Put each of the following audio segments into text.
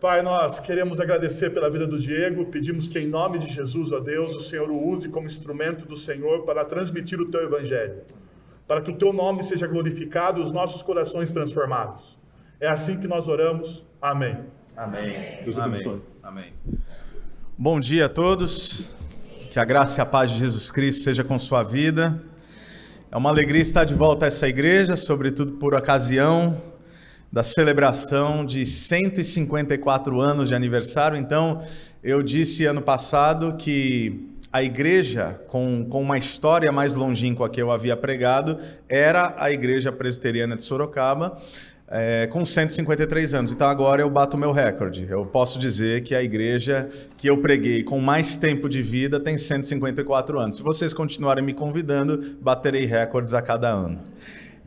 Pai, nós queremos agradecer pela vida do Diego, pedimos que em nome de Jesus, ó Deus, o Senhor o use como instrumento do Senhor para transmitir o Teu Evangelho, para que o Teu nome seja glorificado e os nossos corações transformados. É assim que nós oramos. Amém. Amém. Amém. Amém. Bom dia a todos, que a graça e a paz de Jesus Cristo seja com sua vida. É uma alegria estar de volta a essa igreja, sobretudo por ocasião da celebração de 154 anos de aniversário. Então, eu disse ano passado que a igreja, com uma história mais longínqua que eu havia pregado, era a Igreja Presbiteriana de Sorocaba, com 153 anos. Então, agora eu bato o meu recorde. Eu posso dizer que a igreja que eu preguei com mais tempo de vida tem 154 anos. Se vocês continuarem me convidando, baterei recordes a cada ano.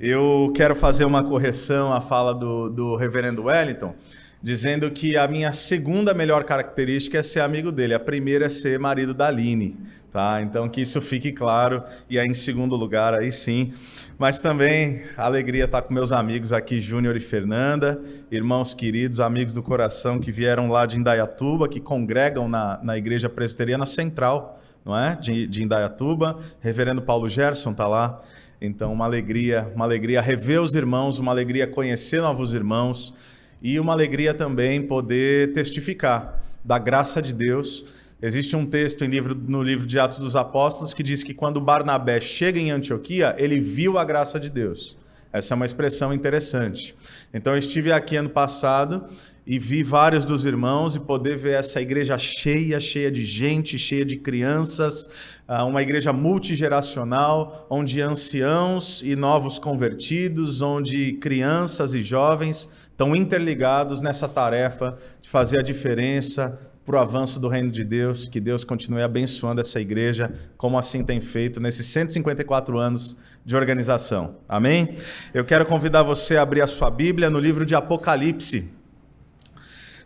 Eu quero fazer uma correção à fala do reverendo Wellington, dizendo que a minha segunda melhor característica é ser amigo dele. A primeira é ser marido da Aline, tá? Então que isso fique claro. E aí em segundo lugar, aí sim. Mas também a alegria estar com meus amigos aqui, Júnior e Fernanda, irmãos queridos, amigos do coração que vieram lá de Indaiatuba, que congregam na Igreja Presbiteriana Central, não é? De Indaiatuba. Reverendo Paulo Gerson está lá. Então, uma alegria rever os irmãos, uma alegria conhecer novos irmãos e uma alegria também poder testificar da graça de Deus. Existe um texto no livro de Atos dos Apóstolos que diz que quando Barnabé chega em Antioquia, ele viu a graça de Deus. Essa é uma expressão interessante. Então, eu estive aqui ano passado e vi vários dos irmãos e poder ver essa igreja cheia de gente, cheia de crianças, uma igreja multigeracional, onde anciãos e novos convertidos, onde crianças e jovens estão interligados nessa tarefa de fazer a diferença para o avanço do reino de Deus. Que Deus continue abençoando essa igreja, como assim tem feito nesses 154 anos de organização. Amém? Eu quero convidar você a abrir a sua Bíblia no livro de Apocalipse.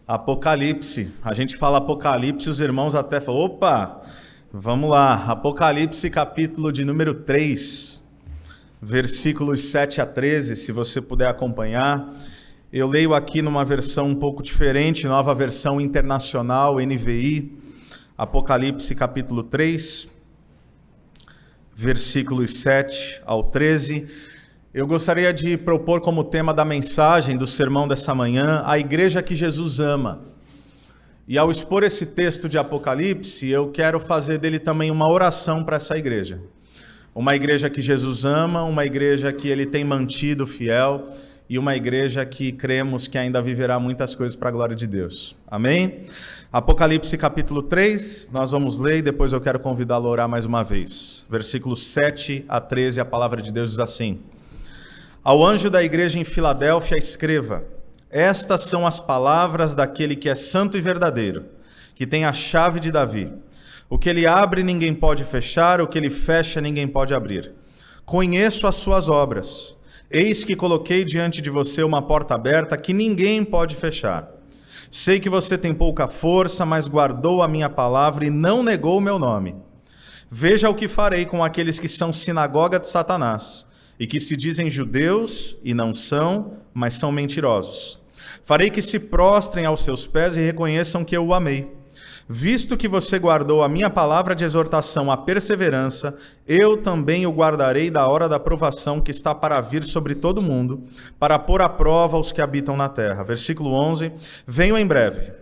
Apocalipse. A gente fala Apocalipse, os irmãos até falam, opa, vamos lá. Apocalipse, capítulo de número 3, versículos 7 a 13, se você puder acompanhar. Eu leio aqui numa versão um pouco diferente, nova versão internacional, NVI. Apocalipse, capítulo 3, versículos 7 ao 13. Eu gostaria de propor como tema da mensagem do sermão dessa manhã, a igreja que Jesus ama. E ao expor esse texto de Apocalipse, eu quero fazer dele também uma oração para essa igreja. Uma igreja que Jesus ama, uma igreja que ele tem mantido fiel e uma igreja que cremos que ainda viverá muitas coisas para a glória de Deus. Amém? Apocalipse capítulo 3, nós vamos ler e depois eu quero convidá-lo a orar mais uma vez. Versículos 7 a 13, a palavra de Deus diz assim: Ao anjo da igreja em Filadélfia escreva: Estas são as palavras daquele que é santo e verdadeiro, que tem a chave de Davi. O que ele abre ninguém pode fechar, o que ele fecha ninguém pode abrir. Conheço as suas obras. Eis que coloquei diante de você uma porta aberta que ninguém pode fechar. Sei que você tem pouca força, mas guardou a minha palavra e não negou o meu nome. Veja o que farei com aqueles que são sinagoga de Satanás e que se dizem judeus e não são, mas são mentirosos. Farei que se prostrem aos seus pés e reconheçam que eu o amei. Visto que você guardou a minha palavra de exortação à perseverança, eu também o guardarei da hora da provação que está para vir sobre todo mundo, para pôr à prova os que habitam na terra. Versículo 11, venho em breve.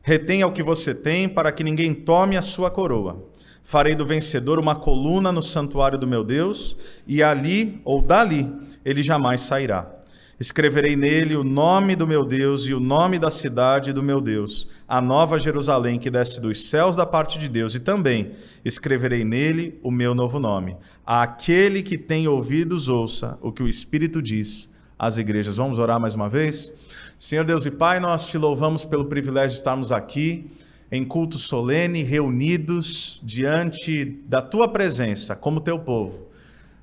Retenha o que você tem, para que ninguém tome a sua coroa. Farei do vencedor uma coluna no santuário do meu Deus, e ali ou dali ele jamais sairá. Escreverei nele o nome do meu Deus e o nome da cidade do meu Deus, a nova Jerusalém que desce dos céus da parte de Deus, e também escreverei nele o meu novo nome. Aquele que tem ouvidos, ouça o que o Espírito diz às igrejas. Vamos orar mais uma vez? Senhor Deus e Pai, nós te louvamos pelo privilégio de estarmos aqui, em culto solene, reunidos diante da tua presença, como teu povo,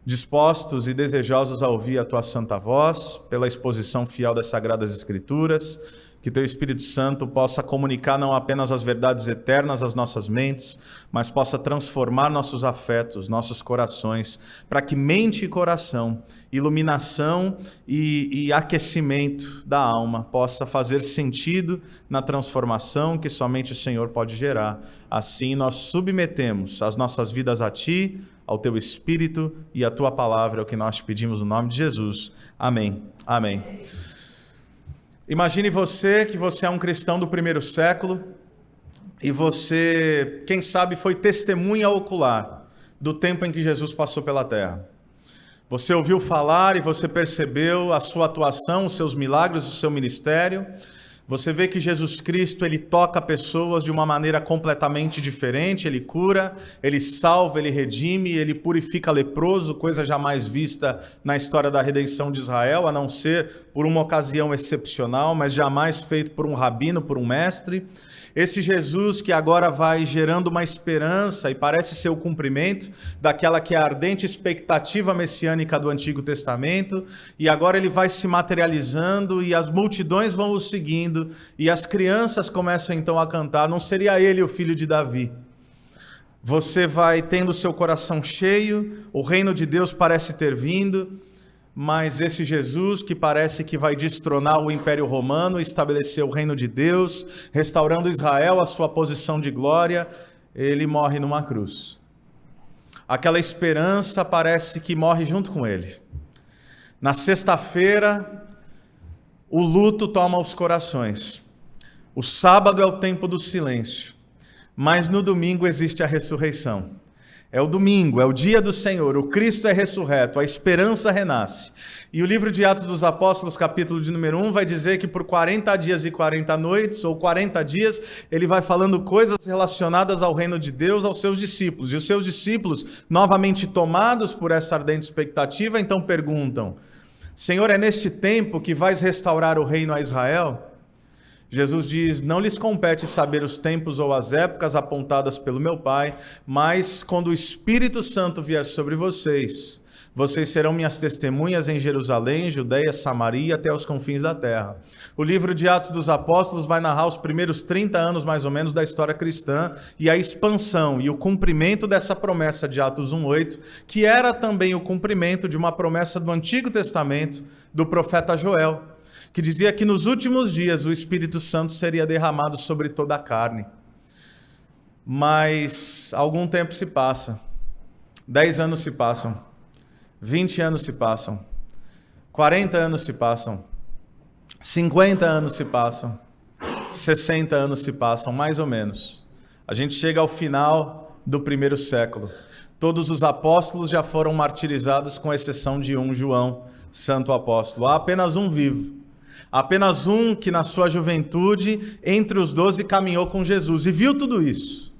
dispostos e desejosos a ouvir a tua santa voz, pela exposição fiel das Sagradas Escrituras. que Teu Espírito Santo possa comunicar não apenas as verdades eternas às nossas mentes, mas possa transformar nossos afetos, nossos corações, para que mente e coração, iluminação e aquecimento da alma possa fazer sentido na transformação que somente o Senhor pode gerar. Assim nós submetemos as nossas vidas a Ti, ao Teu Espírito e à Tua Palavra, é o que nós te pedimos no nome de Jesus. Amém. Amém. Imagine você que você é um cristão do primeiro século e você, quem sabe, foi testemunha ocular do tempo em que Jesus passou pela terra. Você ouviu falar e você percebeu a sua atuação, os seus milagres, o seu ministério. Você vê que Jesus Cristo, ele toca pessoas de uma maneira completamente diferente, ele cura, ele salva, ele redime, ele purifica leproso, coisa jamais vista na história da redenção de Israel, a não ser por uma ocasião excepcional, mas jamais feito por um rabino, por um mestre. Esse Jesus que agora vai gerando uma esperança e parece ser o cumprimento daquela que é a ardente expectativa messiânica do Antigo Testamento, e agora ele vai se materializando e as multidões vão o seguindo e as crianças começam então a cantar, não seria ele o filho de Davi? Você vai tendo seu coração cheio, o reino de Deus parece ter vindo, mas esse Jesus que parece que vai destronar o Império Romano, estabelecer o reino de Deus, restaurando Israel a sua posição de glória, ele morre numa cruz. Aquela esperança parece que morre junto com ele. Na sexta-feira, o luto toma os corações. O sábado é o tempo do silêncio, mas no domingo existe a ressurreição. É o domingo, é o dia do Senhor, o Cristo é ressurreto, a esperança renasce. E o livro de Atos dos Apóstolos, capítulo de número 1, vai dizer que por 40 dias e 40 noites, ou 40 dias, ele vai falando coisas relacionadas ao reino de Deus aos seus discípulos. E os seus discípulos, novamente tomados por essa ardente expectativa, então perguntam: Senhor, é neste tempo que vais restaurar o reino a Israel? Jesus diz: não lhes compete saber os tempos ou as épocas apontadas pelo meu Pai, mas quando o Espírito Santo vier sobre vocês, vocês serão minhas testemunhas em Jerusalém, Judeia, Samaria, até os confins da terra. O livro de Atos dos Apóstolos vai narrar os primeiros 30 anos, mais ou menos, da história cristã e a expansão e o cumprimento dessa promessa de Atos 1:8, que era também o cumprimento de uma promessa do Antigo Testamento, do profeta Joel, que dizia que nos últimos dias o Espírito Santo seria derramado sobre toda a carne. Mas algum tempo se passa, 10 anos se passam, 20 anos se passam, 40 anos se passam, 50 anos se passam, 60 anos se passam, mais ou menos. A gente chega ao final do primeiro século. Todos os apóstolos já foram martirizados, com exceção de um, João, santo apóstolo. Há apenas um vivo. Apenas um que na sua juventude, entre os 12, caminhou com Jesus e viu tudo isso.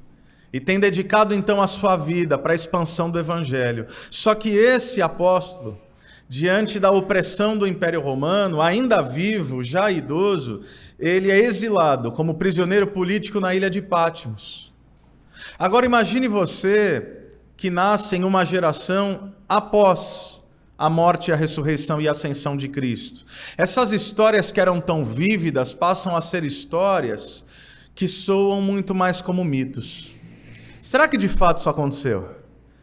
E tem dedicado então a sua vida para a expansão do Evangelho. Só que esse apóstolo, diante da opressão do Império Romano, ainda vivo, já idoso, ele é exilado como prisioneiro político na ilha de Patmos. Agora imagine você que nasce em uma geração após a morte, a ressurreição e a ascensão de Cristo. Essas histórias que eram tão vívidas passam a ser histórias que soam muito mais como mitos. Será que de fato isso aconteceu?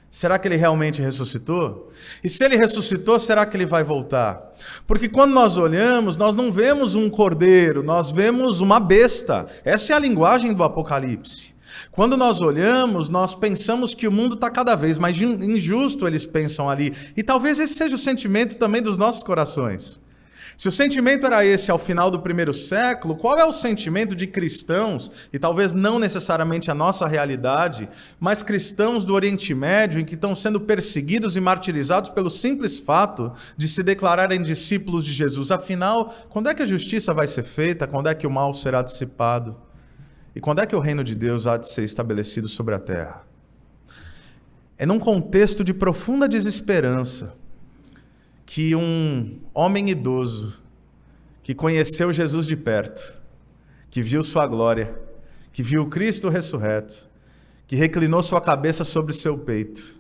Será que ele realmente ressuscitou? E se ele ressuscitou, será que ele vai voltar? Porque quando nós olhamos, nós não vemos um cordeiro, nós vemos uma besta. Essa é a linguagem do Apocalipse. Quando nós olhamos, nós pensamos que o mundo está cada vez mais injusto, eles pensam ali. E talvez esse seja o sentimento também dos nossos corações. Se o sentimento era esse ao final do primeiro século, qual é o sentimento de cristãos, e talvez não necessariamente a nossa realidade, mas cristãos do Oriente Médio, em que estão sendo perseguidos e martirizados pelo simples fato de se declararem discípulos de Jesus? Afinal, quando é que a justiça vai ser feita? Quando é que o mal será dissipado? E quando é que o reino de Deus há de ser estabelecido sobre a terra? É num contexto de profunda desesperança que um homem idoso que conheceu Jesus de perto, que viu sua glória, que viu Cristo ressurreto, que reclinou sua cabeça sobre o seu peito,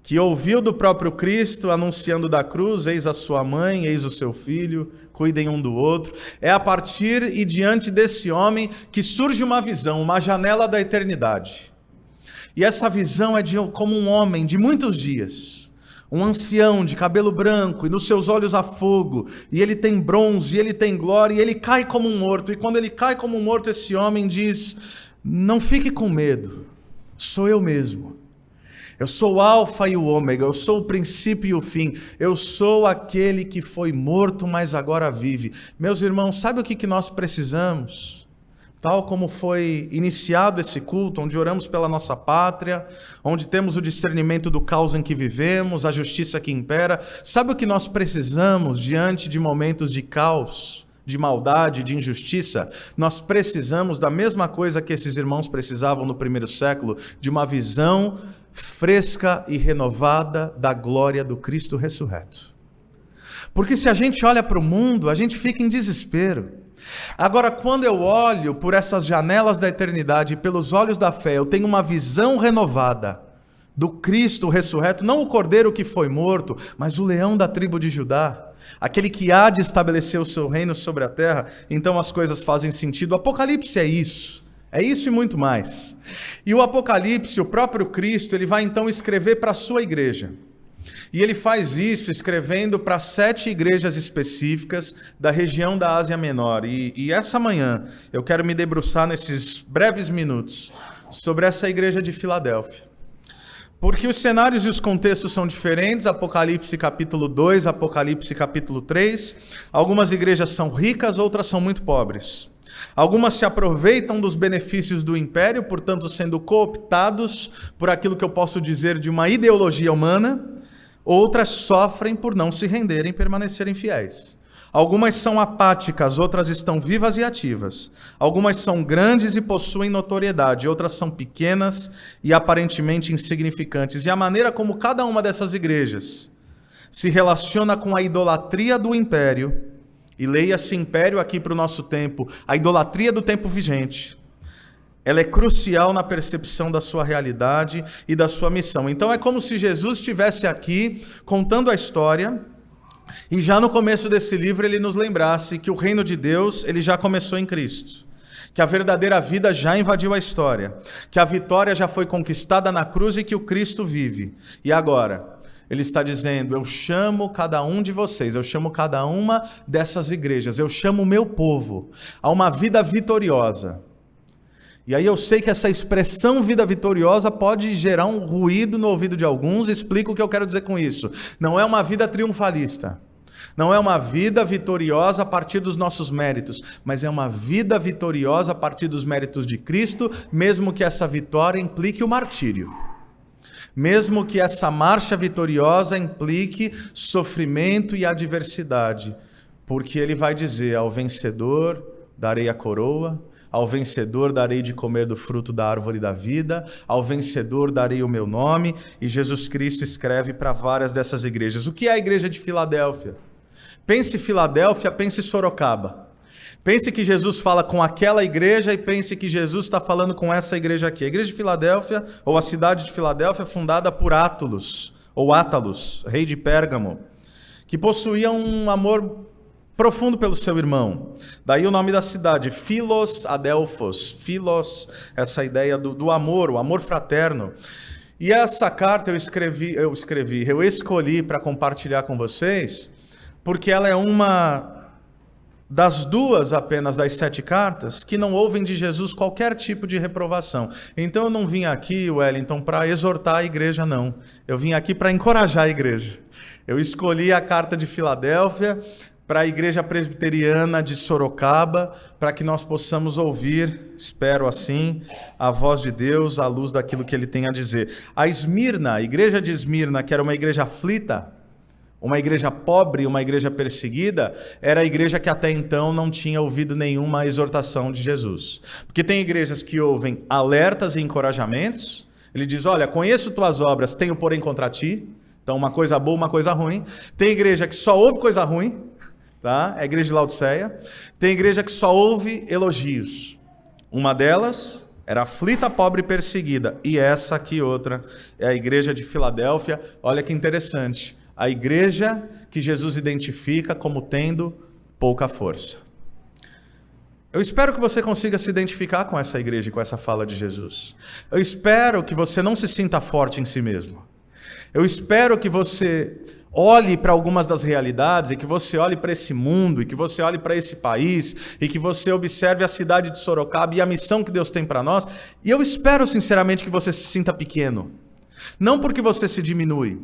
que ouviu do próprio Cristo anunciando da cruz, eis a sua mãe, eis o seu filho, cuidem um do outro. É a partir e diante desse homem que surge uma visão, uma janela da eternidade. E essa visão é como um homem de muitos dias, um ancião de cabelo branco e nos seus olhos há fogo, e ele tem bronze, e ele tem glória, e ele cai como um morto. E quando ele cai como um morto, esse homem diz: não fique com medo, sou eu mesmo. Eu sou o alfa e o ômega, eu sou o princípio e o fim, eu sou aquele que foi morto, mas agora vive. Meus irmãos, sabe o que nós precisamos? Tal como foi iniciado esse culto, onde oramos pela nossa pátria, onde temos o discernimento do caos em que vivemos, a justiça que impera, sabe o que nós precisamos diante de momentos de caos, de maldade, de injustiça? Nós precisamos da mesma coisa que esses irmãos precisavam no primeiro século, de uma visão fresca e renovada da glória do Cristo ressurreto. Porque se a gente olha para o mundo, a gente fica em desespero. Agora, quando eu olho por essas janelas da eternidade, pelos olhos da fé, eu tenho uma visão renovada do Cristo ressurreto, não o cordeiro que foi morto, mas o leão da tribo de Judá, aquele que há de estabelecer o seu reino sobre a terra. Então as coisas fazem sentido. O Apocalipse é isso e muito mais. E o Apocalipse, o próprio Cristo, ele vai então escrever para a sua igreja. E ele faz isso escrevendo para 7 igrejas específicas da região da Ásia Menor. E essa manhã eu quero me debruçar nesses breves minutos sobre essa igreja de Filadélfia. Porque os cenários e os contextos são diferentes, Apocalipse capítulo 2, Apocalipse capítulo 3. Algumas igrejas são ricas, outras são muito pobres. Algumas se aproveitam dos benefícios do império, portanto sendo cooptados por aquilo que eu posso dizer de uma ideologia humana. Outras sofrem por não se renderem e permanecerem fiéis. Algumas são apáticas, outras estão vivas e ativas. Algumas são grandes e possuem notoriedade, outras são pequenas e aparentemente insignificantes. E a maneira como cada uma dessas igrejas se relaciona com a idolatria do império, e leia-se império aqui para o nosso tempo, a idolatria do tempo vigente, ela é crucial na percepção da sua realidade e da sua missão. Então é como se Jesus estivesse aqui contando a história, e já no começo desse livro ele nos lembrasse que o reino de Deus ele já começou em Cristo, que a verdadeira vida já invadiu a história, que a vitória já foi conquistada na cruz e que o Cristo vive. E agora ele está dizendo: eu chamo cada um de vocês, eu chamo cada uma dessas igrejas, eu chamo o meu povo a uma vida vitoriosa. E aí eu sei que essa expressão vida vitoriosa pode gerar um ruído no ouvido de alguns. Explico o que eu quero dizer com isso. Não é uma vida triunfalista, não é uma vida vitoriosa a partir dos nossos méritos, mas é uma vida vitoriosa a partir dos méritos de Cristo, mesmo que essa vitória implique o martírio. Mesmo que essa marcha vitoriosa implique sofrimento e adversidade, porque ele vai dizer: ao vencedor darei a coroa, ao vencedor darei de comer do fruto da árvore da vida, ao vencedor darei o meu nome. E Jesus Cristo escreve para várias dessas igrejas. O que é a igreja de Filadélfia? Pense Filadélfia, pense Sorocaba. Pense que Jesus fala com aquela igreja e pense que Jesus está falando com essa igreja aqui. A igreja de Filadélfia, ou a cidade de Filadélfia, é fundada por Átalos, rei de Pérgamo, que possuía um amor profundo pelo seu irmão. Daí o nome da cidade, Philos Adelphos. Philos, essa ideia do amor, o amor fraterno. E essa carta eu escolhi para compartilhar com vocês, porque ela é uma das duas apenas das 7 cartas que não ouvem de Jesus qualquer tipo de reprovação. Então eu não vim aqui, Wellington, para exortar a igreja, não. Eu vim aqui para encorajar a igreja. Eu escolhi a carta de Filadélfia para a igreja presbiteriana de Sorocaba, para que nós possamos ouvir, espero assim, a voz de Deus à luz daquilo que ele tem a dizer. A Esmirna, a igreja de Esmirna, que era uma igreja aflita, uma igreja pobre, uma igreja perseguida, era a igreja que até então não tinha ouvido nenhuma exortação de Jesus. Porque tem igrejas que ouvem alertas e encorajamentos. Ele diz: olha, conheço tuas obras, tenho porém contra ti. Então uma coisa boa, uma coisa ruim. Tem igreja que só ouve coisa ruim, tá? É a igreja de Laodiceia. Tem igreja que só ouve elogios. Uma delas Era aflita, pobre e perseguida. E essa aqui outra é a igreja de Filadélfia. Olha que interessante. A igreja que Jesus identifica como tendo pouca força. Eu espero que você consiga se identificar com essa igreja e com essa fala de Jesus. Eu espero que você não se sinta forte em si mesmo. Eu espero que você olhe para algumas das realidades e que você olhe para esse mundo e que você olhe para esse país e que você observe a cidade de Sorocaba e a missão que Deus tem para nós. E eu espero sinceramente que você se sinta pequeno. Não porque você se diminui,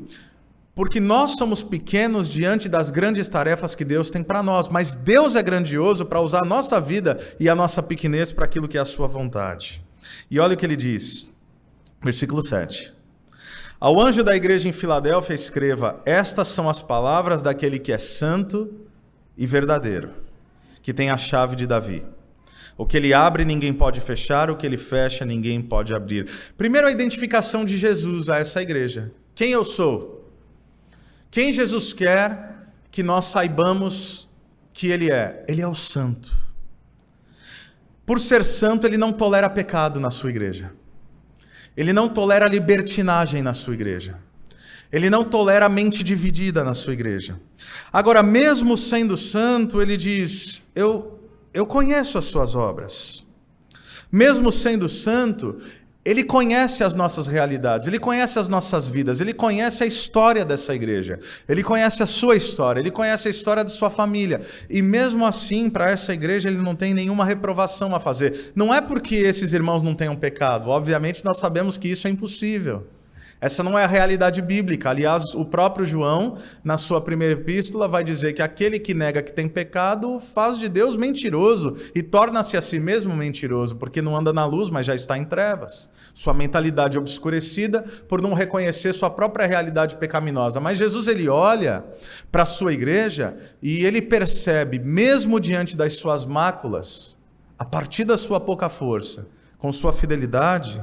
porque nós somos pequenos diante das grandes tarefas que Deus tem para nós, mas Deus é grandioso para usar a nossa vida e a nossa pequenez para aquilo que é a sua vontade. E olha o que ele diz, versículo 7. Ao anjo da igreja em Filadélfia escreva: estas são as palavras daquele que é santo e verdadeiro, que tem a chave de Davi. O que ele abre, ninguém pode fechar, o que ele fecha, ninguém pode abrir. Primeiro, a identificação de Jesus a essa igreja. Quem eu sou? Quem Jesus quer que nós saibamos que ele é? Ele é o santo. Por ser santo, ele não tolera pecado na sua igreja. Ele não tolera libertinagem na sua igreja. Ele não tolera a mente dividida na sua igreja. Agora, mesmo sendo santo, ele diz: eu conheço as suas obras. Mesmo sendo santo, ele conhece as nossas realidades, ele conhece as nossas vidas, ele conhece a história dessa igreja, ele conhece a sua história, ele conhece a história de sua família. E mesmo assim, para essa igreja, ele não tem nenhuma reprovação a fazer. Não é porque esses irmãos não tenham pecado, obviamente nós sabemos que isso é impossível. Essa não é a realidade bíblica. Aliás, o próprio João, na sua primeira epístola, vai dizer que aquele que nega que tem pecado faz de Deus mentiroso e torna-se a si mesmo mentiroso, porque não anda na luz, mas já está em trevas. Sua mentalidade obscurecida por não reconhecer sua própria realidade pecaminosa. Mas Jesus, ele olha para a sua igreja e ele percebe, mesmo diante das suas máculas, a partir da sua pouca força, com sua fidelidade,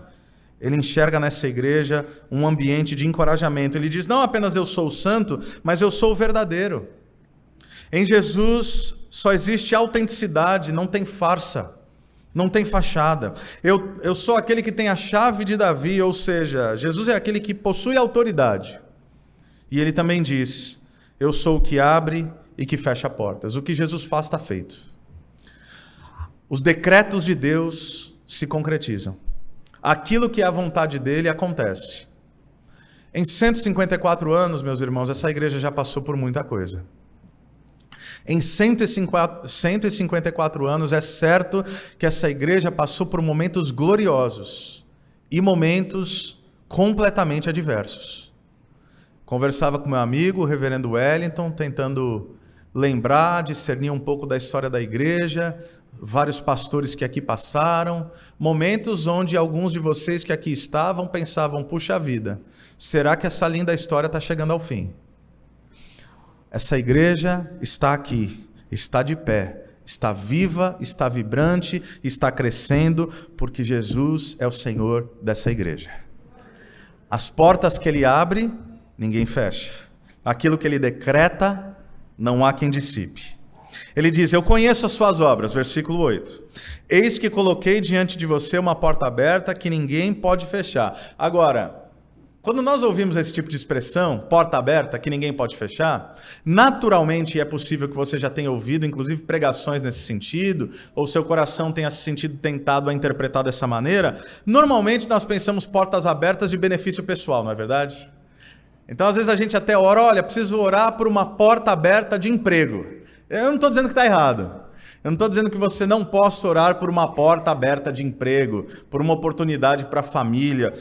ele enxerga nessa igreja um ambiente de encorajamento. Ele diz: não apenas eu sou o santo, mas eu sou o verdadeiro. Em Jesus só existe autenticidade, não tem farsa, não tem fachada. Eu sou aquele que tem a chave de Davi, ou seja, Jesus é aquele que possui autoridade. E ele também diz: eu sou o que abre e que fecha portas. O que Jesus faz está feito. Os decretos de Deus se concretizam. Aquilo que é a vontade dele acontece. Em 154 anos, meus irmãos, essa igreja já passou por muita coisa. Em 154 anos, é certo que essa igreja passou por momentos gloriosos e momentos completamente adversos. Conversava com meu amigo, o reverendo Wellington, tentando lembrar, discernir um pouco da história da igreja, vários pastores que aqui passaram, momentos onde alguns de vocês que aqui estavam pensavam: puxa vida, será que essa linda história está chegando ao fim? Essa igreja está aqui, está de pé, está viva, está vibrante, está crescendo, porque Jesus é o Senhor dessa igreja. As portas que ele abre, ninguém fecha. Aquilo que ele decreta, não há quem dissipe. Ele diz: eu conheço as suas obras, versículo 8. Eis que coloquei diante de você uma porta aberta que ninguém pode fechar. Agora, quando nós ouvimos esse tipo de expressão, porta aberta que ninguém pode fechar, naturalmente é possível que você já tenha ouvido, inclusive, pregações nesse sentido, ou seu coração tenha se sentido tentado a interpretar dessa maneira. Normalmente nós pensamos portas abertas de benefício pessoal, não é verdade? Então, às vezes a gente até ora: olha, preciso orar por uma porta aberta de emprego. Eu não estou dizendo que está errado. Eu não estou dizendo que você não possa orar por uma porta aberta de emprego, por uma oportunidade para a família.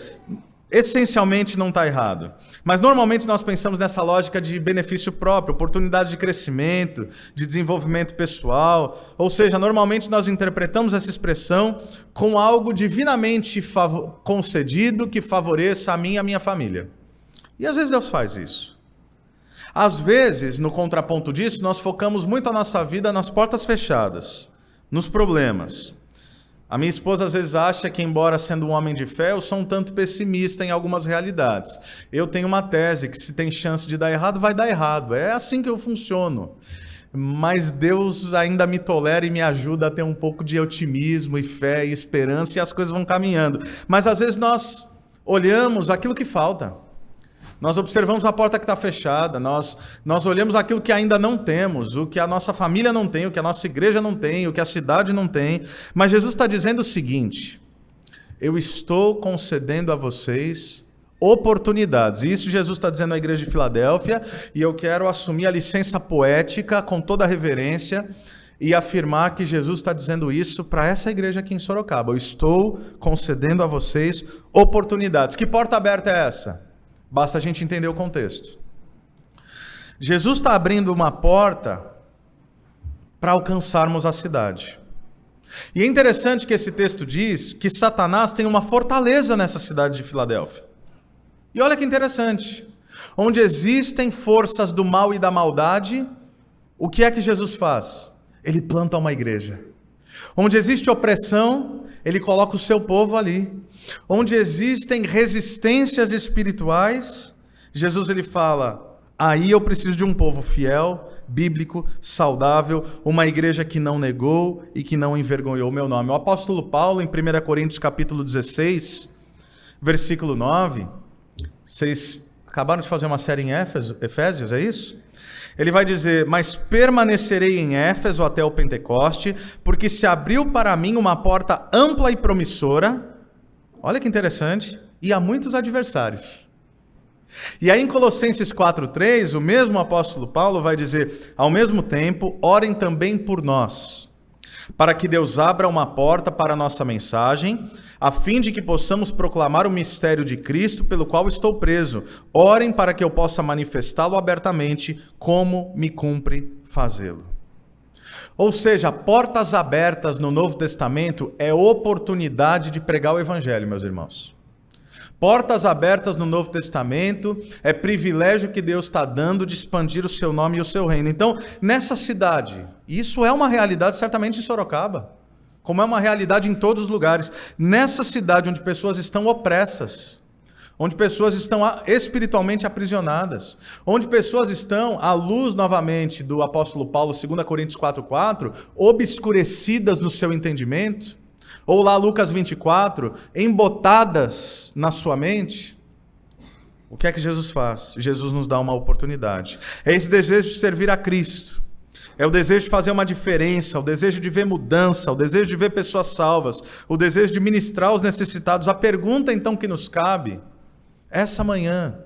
Essencialmente não está errado. Mas normalmente nós pensamos nessa lógica de benefício próprio, oportunidade de crescimento, de desenvolvimento pessoal. Ou seja, normalmente nós interpretamos essa expressão com algo divinamente concedido que favoreça a mim e a minha família. E às vezes Deus faz isso. Às vezes, no contraponto disso, nós focamos muito a nossa vida nas portas fechadas, nos problemas. A minha esposa às vezes acha que, embora sendo um homem de fé, eu sou um tanto pessimista em algumas realidades. Eu tenho uma tese que se tem chance de dar errado, vai dar errado. É assim que eu funciono. mas Deus ainda me tolera e me ajuda a ter um pouco de otimismo e fé e esperança, e as coisas vão caminhando. Mas às vezes nós olhamos aquilo que falta. Nós observamos a porta que está fechada, nós olhamos aquilo que ainda não temos, o que a nossa família não tem, o que a nossa igreja não tem, o que a cidade não tem. Mas Jesus está dizendo o seguinte: eu estou concedendo a vocês oportunidades. E isso Jesus está dizendo à igreja de Filadélfia, e eu quero assumir a licença poética com toda a reverência e afirmar que Jesus está dizendo isso para essa igreja aqui em Sorocaba. Eu estou concedendo a vocês oportunidades. Que porta aberta é essa? Basta a gente entender o contexto. Jesus está abrindo uma porta para alcançarmos a cidade. E é interessante que esse texto diz que Satanás tem uma fortaleza nessa cidade de Filadélfia. E olha que interessante. Onde existem forças do mal e da maldade, o que é que Jesus faz? Ele planta uma igreja. Onde existe opressão, ele coloca o seu povo ali. Onde existem resistências espirituais, Jesus ele fala: aí eu preciso de um povo fiel, bíblico, saudável, uma igreja que não negou e que não envergonhou o meu nome. O apóstolo Paulo, em 1 Coríntios capítulo 16, versículo 9, vocês acabaram de fazer uma série em Efésios, é isso? Ele vai dizer: mas permanecerei em Éfeso até o Pentecoste, porque se abriu para mim uma porta ampla e promissora. Olha que interessante. E há muitos adversários. E aí em Colossenses 4:3, o mesmo apóstolo Paulo vai dizer: ao mesmo tempo, orem também por nós, para que Deus abra uma porta para a nossa mensagem, a fim de que possamos proclamar o mistério de Cristo, pelo qual estou preso. Orem para que eu possa manifestá-lo abertamente, como me cumpre fazê-lo. Ou seja, portas abertas no Novo Testamento é oportunidade de pregar o Evangelho, meus irmãos. Portas abertas no Novo Testamento é privilégio que Deus está dando de expandir o seu nome e o seu reino. Então, nessa cidade, isso é uma realidade certamente em Sorocaba, como é uma realidade em todos os lugares. Nessa cidade onde pessoas estão opressas, onde pessoas estão espiritualmente aprisionadas, onde pessoas estão, à luz novamente do apóstolo Paulo, 2 Coríntios 4:4, obscurecidas no seu entendimento, ou lá Lucas 24, embotadas na sua mente. O que é que Jesus faz? Jesus nos dá uma oportunidade. É esse desejo de servir a Cristo. É o desejo de fazer uma diferença, o desejo de ver mudança, o desejo de ver pessoas salvas, o desejo de ministrar aos necessitados. A pergunta então que nos cabe, essa manhã,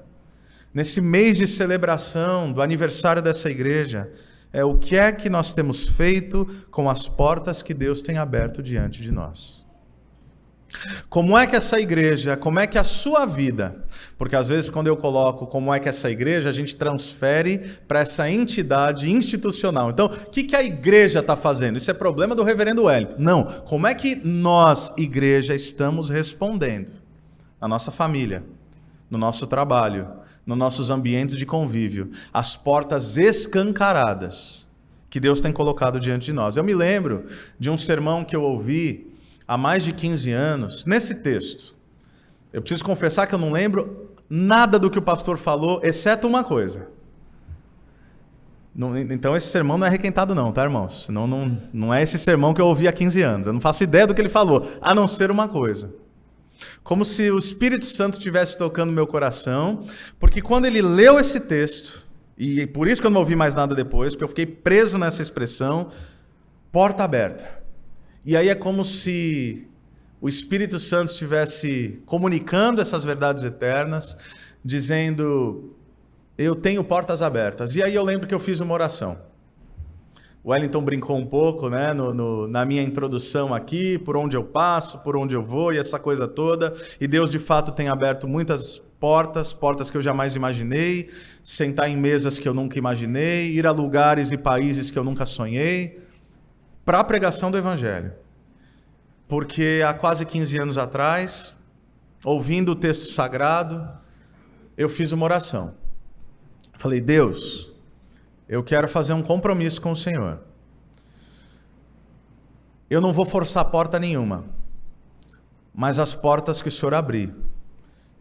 nesse mês de celebração do aniversário dessa igreja, é: o que é que nós temos feito com as portas que Deus tem aberto diante de nós? Como é que essa igreja, como é que a sua vida, porque às vezes quando eu coloco como é que essa igreja, a gente transfere para essa entidade institucional. Então, o que a igreja está fazendo? Isso é problema do reverendo Wellington. Não, como é que nós, igreja, estamos respondendo? Na nossa família, no nosso trabalho, nos nossos ambientes de convívio, as portas escancaradas que Deus tem colocado diante de nós. Eu me lembro de um sermão que eu ouvi há mais de 15 anos, nesse texto. Eu preciso confessar que eu não lembro nada do que o pastor falou, exceto uma coisa. Então esse sermão não é requentado não, tá, irmãos? Não é esse sermão que eu ouvi há 15 anos. Eu não faço ideia do que ele falou, a não ser uma coisa. Como se o Espírito Santo estivesse tocando meu coração, porque quando ele leu esse texto, e por isso que eu não ouvi mais nada depois, porque eu fiquei preso nessa expressão, porta aberta. E aí é como se o Espírito Santo estivesse comunicando essas verdades eternas, dizendo: eu tenho portas abertas. E aí eu lembro que eu fiz uma oração. O Wellington brincou um pouco, né, na minha introdução aqui, por onde eu passo, por onde eu vou e essa coisa toda. E Deus de fato tem aberto muitas portas que eu jamais imaginei, sentar em mesas que eu nunca imaginei, ir a lugares e países que eu nunca sonhei, para a pregação do Evangelho. Porque há quase 15 anos atrás, ouvindo o texto sagrado, eu fiz uma oração. Falei: Deus, eu quero fazer um compromisso com o Senhor. Eu não vou forçar porta nenhuma, mas as portas que o Senhor abrir,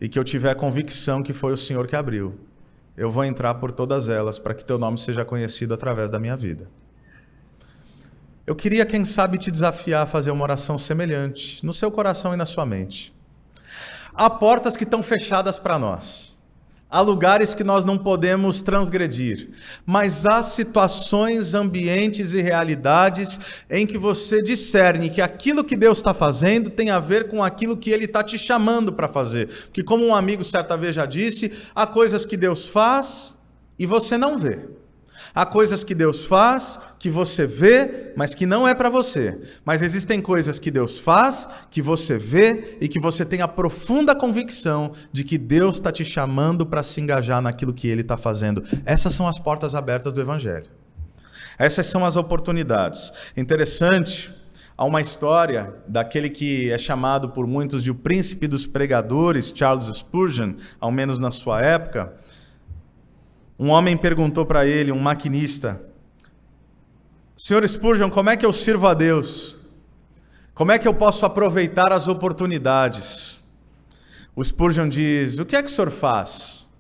e que eu tiver convicção que foi o Senhor que abriu, eu vou entrar por todas elas para que teu nome seja conhecido através da minha vida. Eu queria, quem sabe, te desafiar a fazer uma oração semelhante no seu coração e na sua mente. Há portas que estão fechadas para nós. Há lugares que nós não podemos transgredir. Mas há situações, ambientes e realidades em que você discerne que aquilo que Deus está fazendo tem a ver com aquilo que Ele está te chamando para fazer. Porque, como um amigo certa vez já disse, há coisas que Deus faz e você não vê. Há coisas que Deus faz, que você vê, mas que não é para você. Mas existem coisas que Deus faz, que você vê e que você tem a profunda convicção de que Deus está te chamando para se engajar naquilo que Ele está fazendo. Essas são as portas abertas do Evangelho. Essas são as oportunidades. Interessante, há uma história daquele que é chamado por muitos de o príncipe dos pregadores, Charles Spurgeon, ao menos na sua época. Um homem perguntou para ele, um maquinista: Senhor Spurgeon, como é que eu sirvo a Deus? Como é que eu posso aproveitar as oportunidades? O Spurgeon diz: o que é que o senhor faz?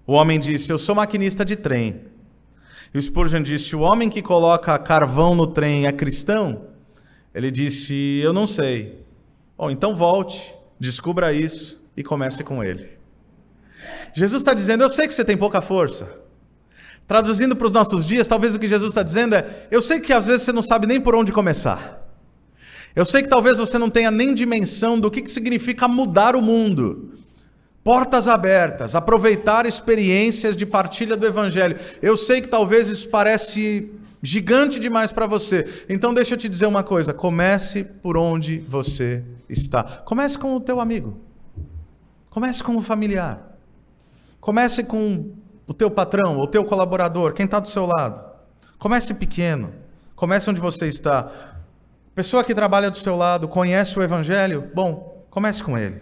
O homem disse: eu sou maquinista de trem. E o Spurgeon disse: o homem que coloca carvão no trem é cristão? Ele disse: eu não sei. Bom, então volte, descubra isso e comece com ele. Jesus está dizendo: eu sei que você tem pouca força. Traduzindo para os nossos dias, talvez o que Jesus está dizendo é: eu sei que às vezes você não sabe nem por onde começar. Eu sei que talvez você não tenha nem dimensão do que significa mudar o mundo. Portas abertas, aproveitar experiências de partilha do Evangelho. Eu sei que talvez isso parece gigante demais para você. Então deixa eu te dizer uma coisa: comece por onde você está. Comece com o teu amigo. Comece com o familiar. Comece com o teu patrão, o teu colaborador, quem está do seu lado. Comece pequeno. Comece onde você está. Pessoa que trabalha do seu lado, conhece o Evangelho? Bom, comece com ele.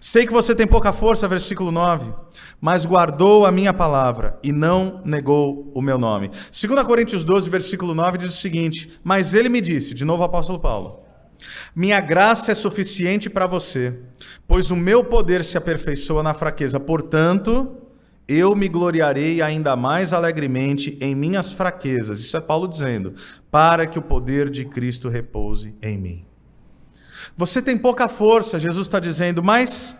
Sei que você tem pouca força, versículo 9, mas guardou a minha palavra e não negou o meu nome. 2 Coríntios 12, versículo 9 diz o seguinte: mas ele me disse, de novo o apóstolo Paulo, minha graça é suficiente para você, pois o meu poder se aperfeiçoa na fraqueza. Portanto, eu me gloriarei ainda mais alegremente em minhas fraquezas. Isso é Paulo dizendo, para que o poder de Cristo repouse em mim. Você tem pouca força, Jesus está dizendo, mas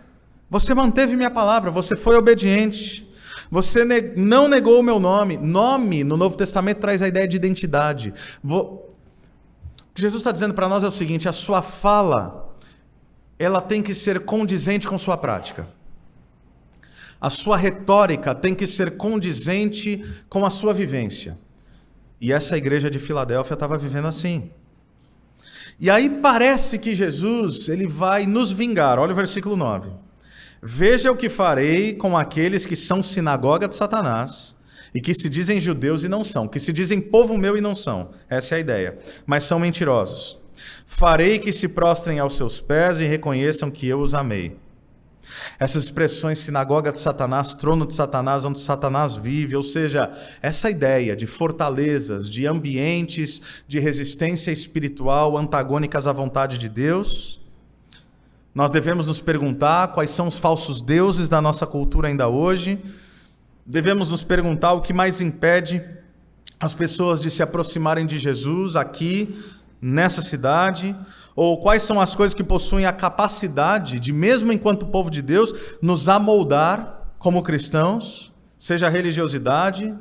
você manteve minha palavra, você foi obediente. Você não negou o meu nome. Nome, no Novo Testamento, traz a ideia de identidade. O que Jesus está dizendo para nós é o seguinte: a sua fala, ela tem que ser condizente com sua prática. A sua retórica tem que ser condizente com a sua vivência. E essa igreja de Filadélfia estava vivendo assim. E aí parece que Jesus, ele vai nos vingar. Olha o versículo 9. Veja o que farei com aqueles que são sinagoga de Satanás e que se dizem judeus e não são, que se dizem povo meu e não são. Essa é a ideia. Mas são mentirosos. Farei que se prostrem aos seus pés e reconheçam que eu os amei. Essas expressões, sinagoga de Satanás, trono de Satanás, onde Satanás vive, ou seja, essa ideia de fortalezas, de ambientes de resistência espiritual antagônicas à vontade de Deus. Nós devemos nos perguntar quais são os falsos deuses da nossa cultura ainda hoje. Devemos nos perguntar o que mais impede as pessoas de se aproximarem de Jesus aqui, nessa cidade, ou quais são as coisas que possuem a capacidade de, mesmo enquanto povo de Deus, nos amoldar como cristãos, seja a religiosidade,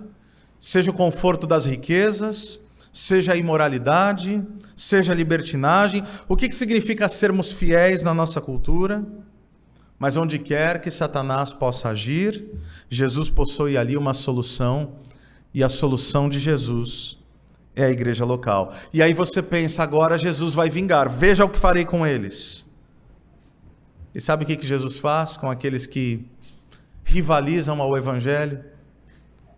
seja o conforto das riquezas, seja a imoralidade, seja a libertinagem. O que significa sermos fiéis na nossa cultura? Mas onde quer que Satanás possa agir, Jesus possui ali uma solução, e a solução de Jesus é a igreja local. E aí você pensa, agora Jesus vai vingar, veja o que farei com eles. E sabe o que Jesus faz com aqueles que rivalizam ao Evangelho?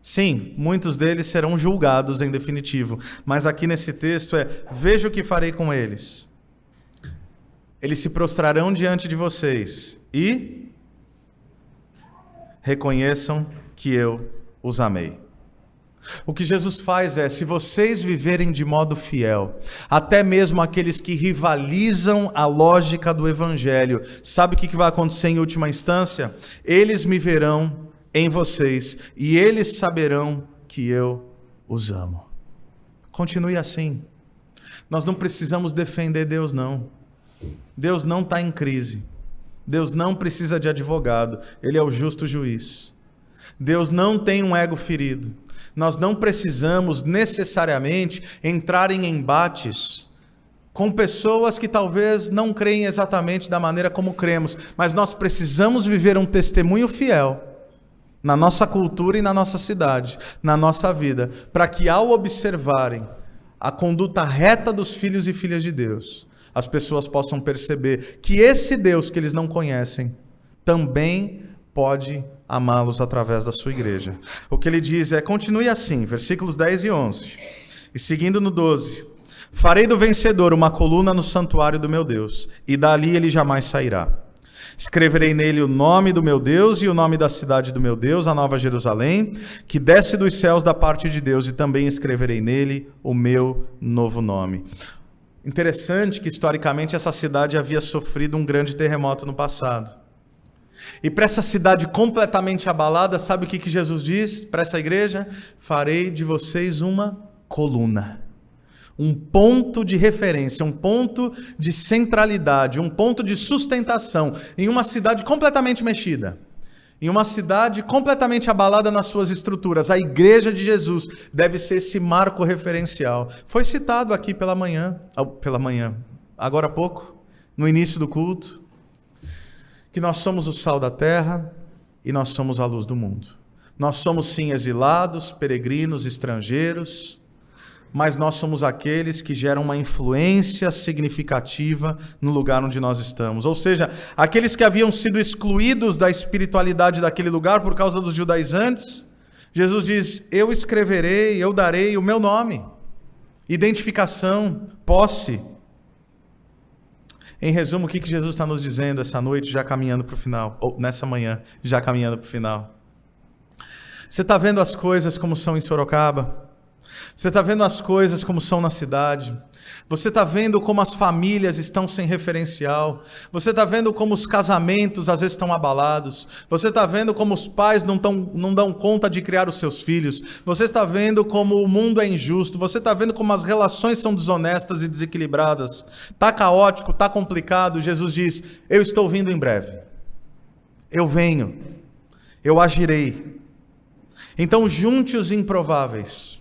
Sim, muitos deles serão julgados em definitivo, mas aqui nesse texto veja o que farei com eles. Eles se prostrarão diante de vocês e reconheçam que eu os amei. O que Jesus faz se vocês viverem de modo fiel, até mesmo aqueles que rivalizam a lógica do Evangelho, sabe o que vai acontecer em última instância? Eles me verão em vocês, e eles saberão que eu os amo. Continue assim. Nós não precisamos defender Deus, não. Deus não está em crise. Deus não precisa de advogado. Ele é o justo juiz. Deus não tem um ego ferido. Nós não precisamos necessariamente entrar em embates com pessoas que talvez não creem exatamente da maneira como cremos, mas nós precisamos viver um testemunho fiel na nossa cultura e na nossa cidade, na nossa vida, para que ao observarem a conduta reta dos filhos e filhas de Deus, as pessoas possam perceber que esse Deus que eles não conhecem também pode amá-los através da sua igreja. O que ele diz é, continue assim, versículos 10 e 11, e seguindo no 12, farei do vencedor uma coluna no santuário do meu Deus, e dali ele jamais sairá. Escreverei nele o nome do meu Deus e o nome da cidade do meu Deus, a Nova Jerusalém, que desce dos céus da parte de Deus, e também escreverei nele o meu novo nome. Interessante que historicamente essa cidade havia sofrido um grande terremoto no passado. E para essa cidade completamente abalada, sabe o que Jesus diz para essa igreja? Farei de vocês uma coluna. Um ponto de referência, um ponto de centralidade, um ponto de sustentação em uma cidade completamente mexida, em uma cidade completamente abalada nas suas estruturas. A igreja de Jesus deve ser esse marco referencial. Foi citado aqui pela manhã, agora há pouco, no início do culto, que nós somos o sal da terra e nós somos a luz do mundo. Nós somos sim exilados, peregrinos, estrangeiros, mas nós somos aqueles que geram uma influência significativa no lugar onde nós estamos. Ou seja, aqueles que haviam sido excluídos da espiritualidade daquele lugar por causa dos judaizantes, Jesus diz, eu escreverei, eu darei o meu nome, identificação, posse. Em resumo, o que Jesus está nos dizendo essa noite, já caminhando para o final, ou nessa manhã, já caminhando para o final? Você está vendo as coisas como são em Sorocaba? Você está vendo as coisas como são na cidade? Você está vendo como as famílias estão sem referencial? Você está vendo como os casamentos às vezes estão abalados? Você está vendo como os pais não dão conta de criar os seus filhos? Você está vendo como o mundo é injusto? Você está vendo como as relações são desonestas e desequilibradas? Está caótico, está complicado? Jesus diz, eu estou vindo em breve. Eu venho. Eu agirei. Então junte os improváveis.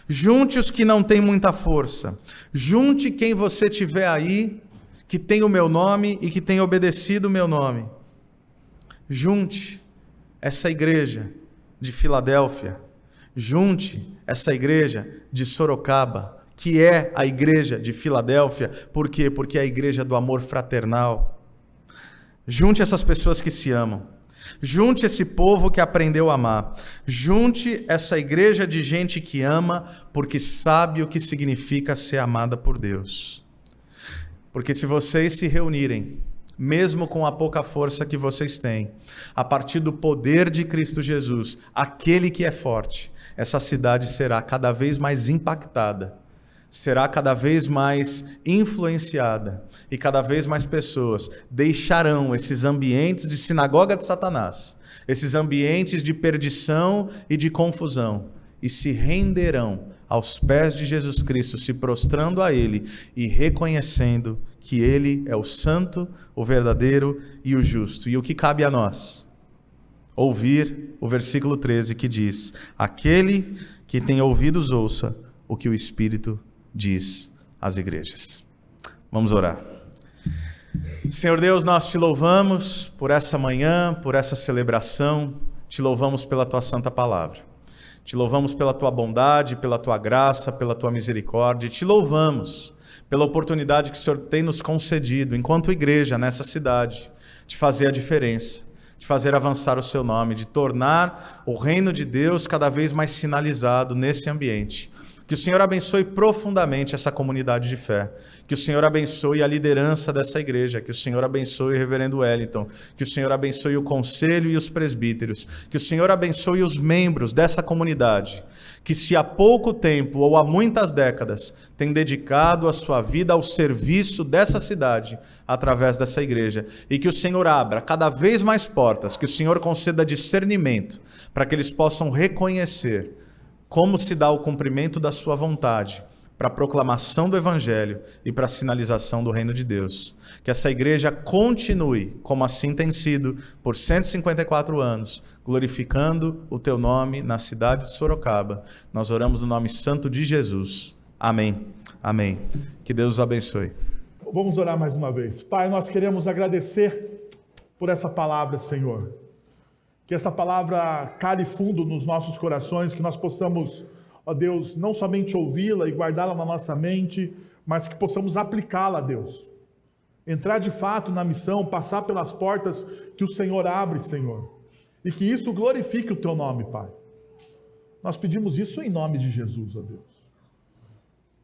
Junte os que não têm muita força. Junte quem você tiver aí, que tem o meu nome e que tem obedecido o meu nome. Junte essa igreja de Filadélfia. Junte essa igreja de Sorocaba, que é a igreja de Filadélfia. Por quê? Porque é a igreja do amor fraternal. Junte essas pessoas que se amam. Junte esse povo que aprendeu a amar. Junte essa igreja de gente que ama, porque sabe o que significa ser amada por Deus. Porque se vocês se reunirem, mesmo com a pouca força que vocês têm, a partir do poder de Cristo Jesus, aquele que é forte, essa cidade será cada vez mais impactada, será cada vez mais influenciada, e cada vez mais pessoas deixarão esses ambientes de sinagoga de Satanás, esses ambientes de perdição e de confusão, e se renderão aos pés de Jesus Cristo, se prostrando a Ele e reconhecendo que Ele é o santo, o verdadeiro e o justo. E o que cabe a nós? Ouvir o versículo 13 que diz, aquele que tem ouvidos ouça o que o Espírito diz às igrejas. Vamos orar. Senhor Deus, nós te louvamos por essa manhã, por essa celebração, te louvamos pela tua santa palavra, te louvamos pela tua bondade, pela tua graça, pela tua misericórdia, te louvamos pela oportunidade que o Senhor tem nos concedido, enquanto igreja nessa cidade, de fazer a diferença, de fazer avançar o seu nome, de tornar o reino de Deus cada vez mais sinalizado nesse ambiente. Que o Senhor abençoe profundamente essa comunidade de fé. Que o Senhor abençoe a liderança dessa igreja. Que o Senhor abençoe o reverendo Wellington. Que o Senhor abençoe o conselho e os presbíteros. Que o Senhor abençoe os membros dessa comunidade. Que se há pouco tempo ou há muitas décadas tem dedicado a sua vida ao serviço dessa cidade através dessa igreja. E que o Senhor abra cada vez mais portas. Que o Senhor conceda discernimento para que eles possam reconhecer como se dá o cumprimento da sua vontade para a proclamação do Evangelho e para a sinalização do reino de Deus. Que essa igreja continue, como assim tem sido, por 154 anos, glorificando o teu nome na cidade de Sorocaba. Nós oramos no nome santo de Jesus. Amém. Amém. Que Deus os abençoe. Vamos orar mais uma vez. Pai, nós queremos agradecer por essa palavra, Senhor. Que essa palavra cale fundo nos nossos corações, que nós possamos, ó Deus, não somente ouvi-la e guardá-la na nossa mente, mas que possamos aplicá-la, Deus. Entrar de fato na missão, passar pelas portas que o Senhor abre, Senhor. E que isso glorifique o teu nome, Pai. Nós pedimos isso em nome de Jesus, ó Deus.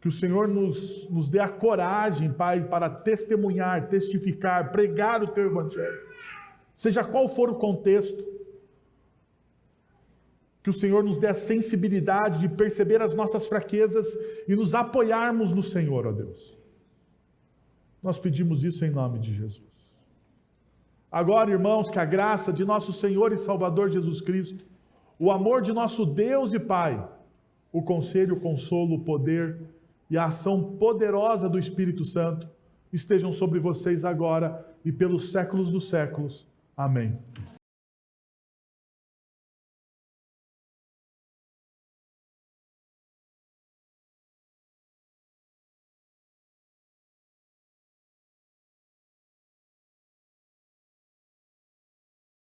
Que o Senhor nos dê a coragem, Pai, para testemunhar, testificar, pregar o teu Evangelho. Seja qual for o contexto, que o Senhor nos dê a sensibilidade de perceber as nossas fraquezas e nos apoiarmos no Senhor, ó Deus. Nós pedimos isso em nome de Jesus. Agora, irmãos, que a graça de nosso Senhor e Salvador Jesus Cristo, o amor de nosso Deus e Pai, o conselho, o consolo, o poder e a ação poderosa do Espírito Santo estejam sobre vocês agora e pelos séculos dos séculos. Amém.